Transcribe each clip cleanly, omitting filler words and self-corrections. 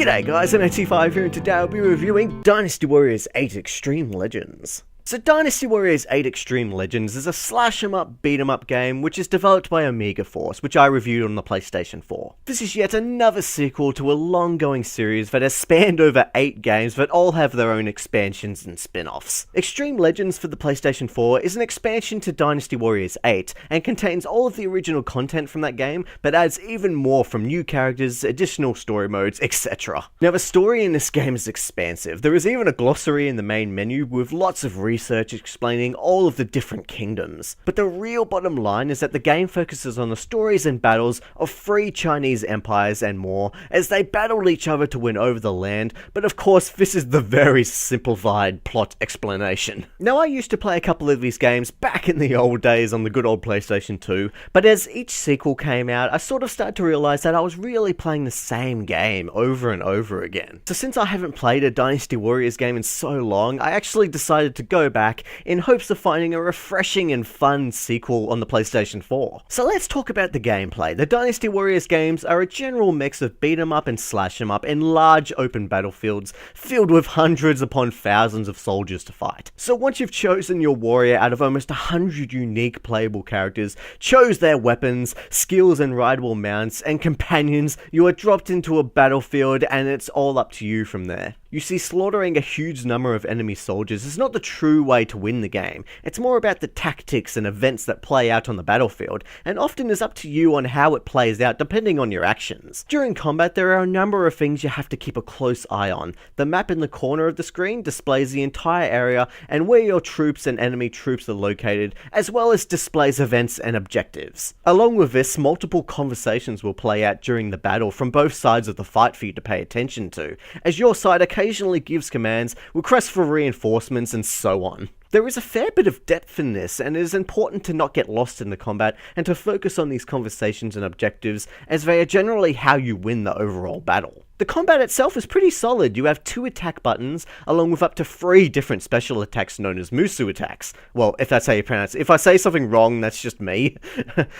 G'day guys, M8T5 here, and today I'll be reviewing Dynasty Warriors 8 Xtreme Legends. So Dynasty Warriors 8 Xtreme Legends is a slash-em-up, beat-em-up game which is developed by Omega Force, which I reviewed on the PlayStation 4. This is yet another sequel to a long-going series that has spanned over 8 games that all have their own expansions and spin-offs. Xtreme Legends for the PlayStation 4 is an expansion to Dynasty Warriors 8 and contains all of the original content from that game, but adds even more from new characters, additional story modes, etc. Now the story in this game is expansive. There is even a glossary in the main menu with lots of research explaining all of the different kingdoms. But the real bottom line is that the game focuses on the stories and battles of 3 Chinese empires and more as they battled each other to win over the land, but of course this is the very simplified plot explanation. Now I used to play a couple of these games back in the old days on the good old PlayStation 2, but as each sequel came out I sort of started to realise that I was really playing the same game over and over again. So since I haven't played a Dynasty Warriors game in so long, I actually decided to go back in hopes of finding a refreshing and fun sequel on the PlayStation 4. So let's talk about the gameplay. The Dynasty Warriors games are a general mix of beat 'em up and slash 'em up in large open battlefields filled with hundreds upon thousands of soldiers to fight. So once you've chosen your warrior out of almost 100 unique playable characters, chose their weapons, skills and rideable mounts, and companions, you are dropped into a battlefield and it's all up to you from there. You see, slaughtering a huge number of enemy soldiers is not the true way to win the game. It's more about the tactics and events that play out on the battlefield, and often is up to you on how it plays out depending on your actions. During combat, there are a number of things you have to keep a close eye on. The map in the corner of the screen displays the entire area and where your troops and enemy troops are located, as well as displays events and objectives. Along with this, multiple conversations will play out during the battle from both sides of the fight for you to pay attention to, as your side occasionally gives commands, requests for reinforcements, and so on. There is a fair bit of depth in this, and it is important to not get lost in the combat and to focus on these conversations and objectives, as they are generally how you win the overall battle. The combat itself is pretty solid. You have 2 attack buttons, along with up to 3 different special attacks known as Musu attacks. Well, if that's how you pronounce it. If I say something wrong, that's just me.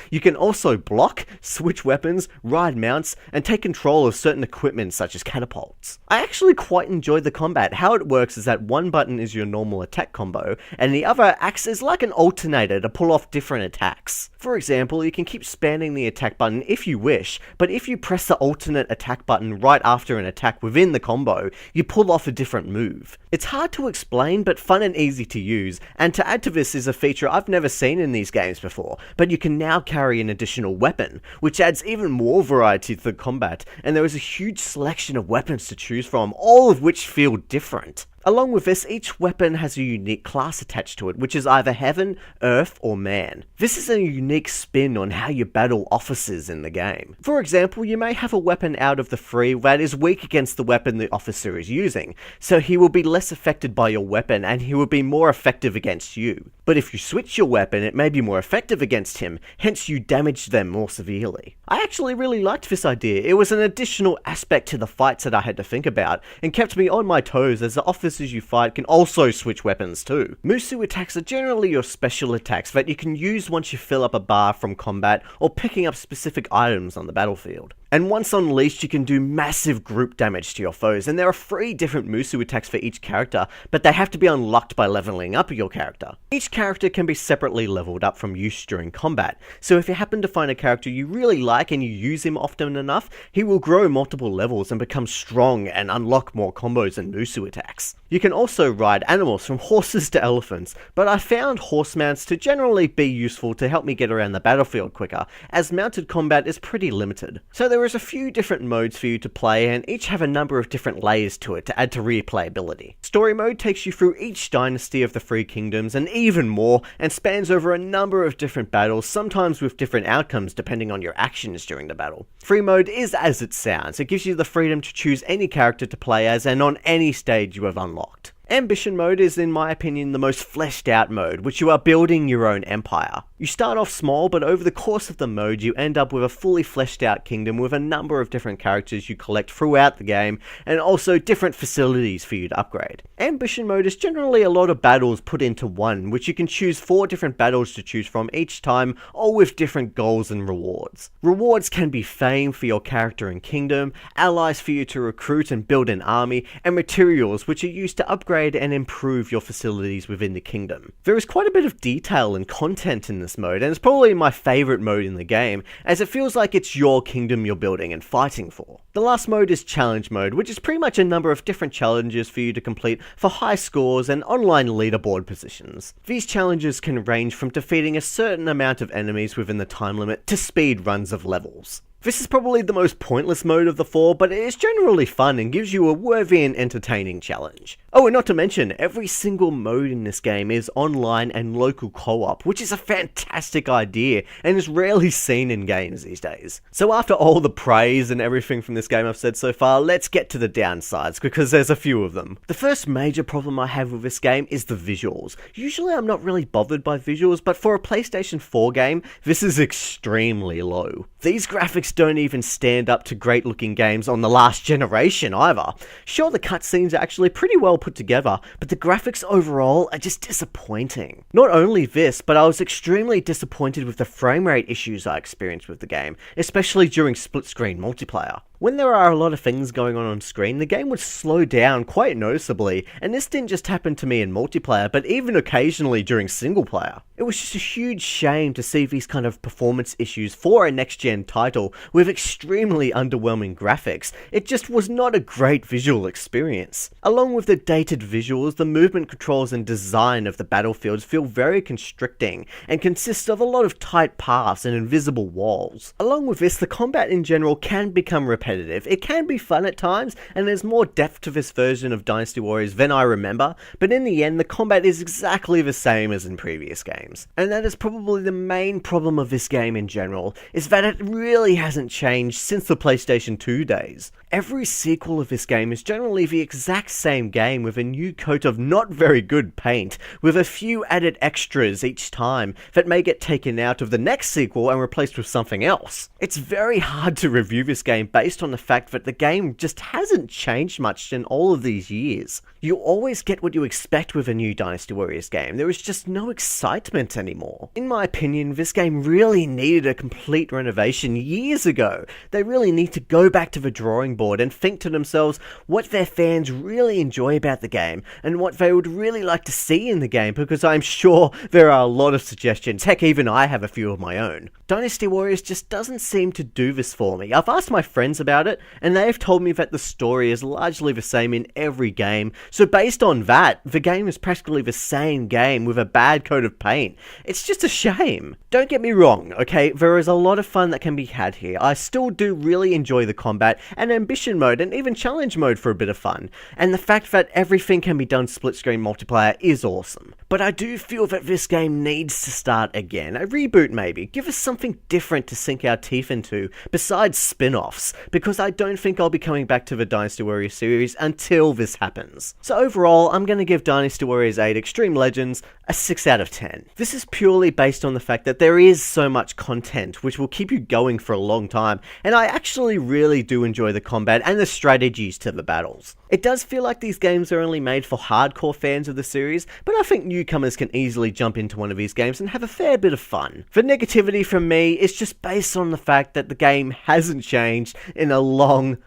You can also block, switch weapons, ride mounts, and take control of certain equipment such as catapults. I actually quite enjoyed the combat. How it works is that one button is your normal attack combo, and the other acts as like an alternator to pull off different attacks. For example, you can keep spamming the attack button if you wish, but if you press the alternate attack button right after an attack within the combo, you pull off a different move. It's hard to explain, but fun and easy to use, and to add to this is a feature I've never seen in these games before, but you can now carry an additional weapon, which adds even more variety to the combat, and there is a huge selection of weapons to choose from, all of which feel different. Along with this, each weapon has a unique class attached to it, which is either Heaven, Earth, or Man. This is a unique spin on how you battle officers in the game. For example, you may have a weapon out of the 3 that is weak against the weapon the officer is using, so he will be less affected by your weapon and he will be more effective against you. But if you switch your weapon, it may be more effective against him, hence you damage them more severely. I actually really liked this idea. It was an additional aspect to the fights that I had to think about, and kept me on my toes as the officers you fight can also switch weapons too. Musu attacks are generally your special attacks that you can use once you fill up a bar from combat or picking up specific items on the battlefield. And once unleashed, you can do massive group damage to your foes, and there are 3 different Musu attacks for each character, but they have to be unlocked by leveling up your character. Each character can be separately leveled up from use during combat, so if you happen to find a character you really like and you use him often enough, he will grow multiple levels and become strong and unlock more combos and Musu attacks. You can also ride animals from horses to elephants, but I found horse mounts to generally be useful to help me get around the battlefield quicker, as mounted combat is pretty limited. So there is a few different modes for you to play, and each have a number of different layers to it to add to replayability. Story mode takes you through each dynasty of the 3 kingdoms and even more, and spans over a number of different battles, sometimes with different outcomes depending on your actions during the battle. Free mode is as it sounds. It gives you the freedom to choose any character to play as and on any stage you have unlocked. Ambition mode is, in my opinion, the most fleshed out mode, which you are building your own empire. You start off small, but over the course of the mode you end up with a fully fleshed out kingdom with a number of different characters you collect throughout the game, and also different facilities for you to upgrade. Ambition mode is generally a lot of battles put into one, which you can choose 4 different battles to choose from each time, all with different goals and rewards. Rewards can be fame for your character and kingdom, allies for you to recruit and build an army, and materials which are used to upgrade and improve your facilities within the kingdom. There is quite a bit of detail and content in this mode, and it's probably my favourite mode in the game, as it feels like it's your kingdom you're building and fighting for. The last mode is challenge mode, which is pretty much a number of different challenges for you to complete for high scores and online leaderboard positions. These challenges can range from defeating a certain amount of enemies within the time limit to speed runs of levels. This is probably the most pointless mode of the 4, but it is generally fun and gives you a worthy and entertaining challenge. Oh, and not to mention, every single mode in this game is online and local co-op, which is a fantastic idea and is rarely seen in games these days. So after all the praise and everything from this game I've said so far, let's get to the downsides, because there's a few of them. The first major problem I have with this game is the visuals. Usually I'm not really bothered by visuals, but for a PlayStation 4 game, this is extremely low. These graphics don't even stand up to great looking games on the last generation either. Sure, the cutscenes are actually pretty well put together, but the graphics overall are just disappointing. Not only this, but I was extremely disappointed with the frame rate issues I experienced with the game, especially during split screen multiplayer. When there are a lot of things going on screen, the game would slow down quite noticeably, and this didn't just happen to me in multiplayer, but even occasionally during single player. It was just a huge shame to see these kind of performance issues for a next-gen title with extremely underwhelming graphics. It just was not a great visual experience. Along with the dated visuals, the movement controls and design of the battlefields feel very constricting and consist of a lot of tight paths and invisible walls. Along with this, the combat in general can become repetitive. It can be fun at times, and there's more depth to this version of Dynasty Warriors than I remember, but in the end, the combat is exactly the same as in previous games. And that is probably the main problem of this game in general, is that it really hasn't changed since the PlayStation 2 days. Every sequel of this game is generally the exact same game with a new coat of not very good paint, with a few added extras each time that may get taken out of the next sequel and replaced with something else. It's very hard to review this game based on the fact that the game just hasn't changed much in all of these years. You always get what you expect with a new Dynasty Warriors game. There is just no excitement anymore. In my opinion, this game really needed a complete renovation years ago. They really need to go back to the drawing board and think to themselves what their fans really enjoy about the game and what they would really like to see in the game, because I'm sure there are a lot of suggestions. Heck, even I have a few of my own. Dynasty Warriors just doesn't seem to do this for me. I've asked my friends about it, and they've told me that the story is largely the same in every game, so based on that, the game is practically the same game with a bad coat of paint. It's just a shame. Don't get me wrong, okay, there is a lot of fun that can be had here. I still do really enjoy the combat and ambition mode and even challenge mode for a bit of fun, and the fact that everything can be done split screen multiplayer is awesome. But I do feel that this game needs to start again. A reboot maybe. Give us something different to sink our teeth into besides spin-offs, because I don't think I'll be coming back to the Dynasty Warriors series until this happens. So overall, I'm going to give Dynasty Warriors 8 Xtreme Legends a 6 out of 10. This is purely based on the fact that there is so much content which will keep you going for a long time, and I actually really do enjoy the combat and the strategies to the battles. It does feel like these games are only made for hardcore fans of the series, but I think newcomers can easily jump into one of these games and have a fair bit of fun. The negativity from me is just based on the fact that the game hasn't changed in a long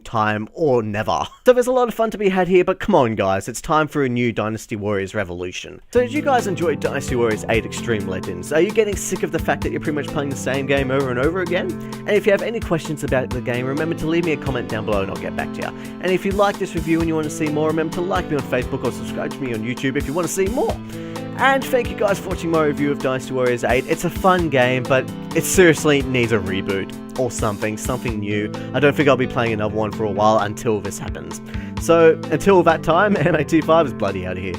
time or never. So there's a lot of fun to be had here, but come on guys, it's time for a new Dynasty Warriors revolution. So did you guys enjoy Dynasty Warriors 8 Xtreme Legends? Are you getting sick of the fact that you're pretty much playing the same game over and over again? And if you have any questions about the game, remember to leave me a comment down below and I'll get back to you. And if you like this review and you want to see more, remember to like me on Facebook or subscribe to me on YouTube if you want to see more. And thank you guys for watching my review of Dynasty Warriors 8. It's a fun game, but it seriously needs a reboot or something new. I don't think I'll be playing another one for a while until this happens. So until that time, M8T5 is bloody out of here.